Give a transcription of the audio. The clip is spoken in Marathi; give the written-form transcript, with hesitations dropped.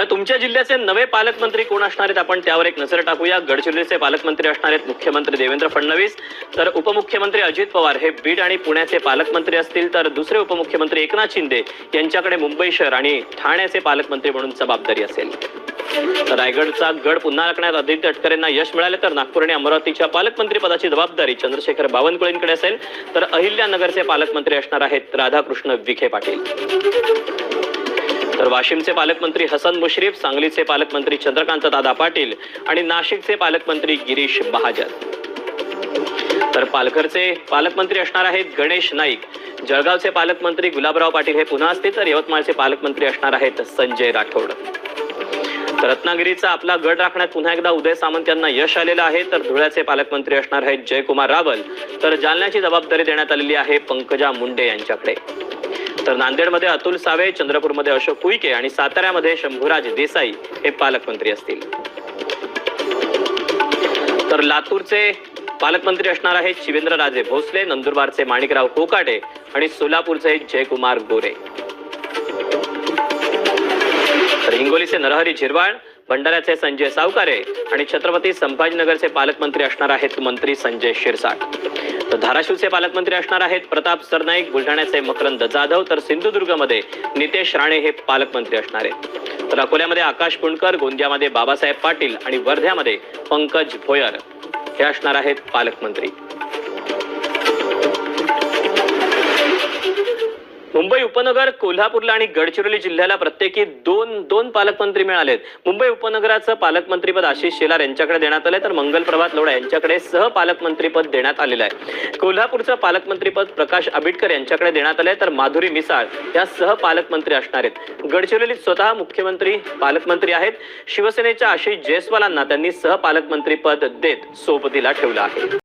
तुमच्या जिल्ह्याचे नवे पालकमंत्री कोण असणार आहेत आपण त्यावर एक नजर टाकूया। गडचिरोलीचे पालकमंत्री असणार आहेत मुख्यमंत्री देवेंद्र फडणवीस, तर उपमुख्यमंत्री अजित पवार हे बीड आणि पुण्याचे पालकमंत्री असतील, तर दुसरे उपमुख्यमंत्री एकनाथ शिंदे यांच्याकडे मुंबई शहर आणि ठाण्याचे पालकमंत्री म्हणून जबाबदारी असेल। तर रायगडचा गड पुन्हा राखण्यात आदित्य तटकरेंना यश मिळाले, तर नागपूर आणि अमरावतीच्या पालकमंत्री पदाची जबाबदारी चंद्रशेखर बावनकुळेंकडे असेल, तर अहिल्यानगरचे पालकमंत्री असणार आहेत राधाकृष्ण विखे पाटील। तर वाशिमचे पालकमंत्री हसन मुश्रीफ, सांगलीचे पालकमंत्री चंद्रकांत दादा पाटील आणि नाशिकचे पालकमंत्री गिरीश महाजन। तर पालघरचे पालकमंत्री असणार आहेत गणेश नाईक, जळगावचे पालकमंत्री गुलाबराव पाटील हे पुन्हा असतील, तर यवतमाळचे पालकमंत्री असणार आहेत संजय राठोड। तर रत्नागिरीचा आपला गड राखण्यात पुन्हा एकदा उदय सामंत यांना यश आलेलं आहे, तर धुळ्याचे पालकमंत्री असणार आहेत जयकुमार रावल, तर जालन्याची जबाबदारी देण्यात आलेली आहे पंकजा मुंडे यांच्याकडे। तर नांदेडमध्ये अतुल सावे, चंद्रपूरमध्ये अशोक उईके आणि साताऱ्यामध्ये शंभूराज देसाई हे पालकमंत्री असतील। तर लातूरचे पालकमंत्री असणार आहेत शिवेंद्रराजे भोसले, नंदुरबारचे माणिकराव कोकाटे आणि सोलापूरचे जयकुमार गोरे। तर हिंगोलीचे नरहरी झिरवाळ, भंडाऱ्याचे संजय सावकारे आणि छत्रपती संभाजीनगरचे पालकमंत्री असणार आहेत मंत्री संजय शिरसाट। तर धाराशिवचे पालकमंत्री असणार आहेत प्रताप सरनाईक, बुलढाण्याचे मकरंद जाधव, तर सिंधुदुर्गमध्ये नितेश राणे हे पालकमंत्री असणार आहेत। तर अकोल्यामध्ये आकाश पुणकर, गोंदियामध्ये बाबासाहेब पाटील आणि वर्ध्यामध्ये पंकज भोयर हे असणार आहेत पालकमंत्री। मुंबई उपनगर, कोल्हापूरला आणि गडचिरोली जिल्ह्याला प्रत्येकी दोन पालकमंत्री मिळालेत। मुंबई उपनगराचं पालकमंत्रीपद आशिष शेलार यांच्याकडे देण्यात आलंय, तर मंगलप्रभात लोढा यांच्याकडे सहपालकमंत्रीपद देण्यात आलेलं आहे। कोल्हापूरचं पालकमंत्रीपद प्रकाश आंबेडकर यांच्याकडे देण्यात आलंय, तर माधुरी मिसाळ या सहपालकमंत्री असणार आहेत। गडचिरोलीत स्वतः मुख्यमंत्री पालकमंत्री आहेत। शिवसेनेच्या आशिष जयस्वालांना त्यांनी सहपालकमंत्रीपद देत सोबतीला ठेवलं आहे।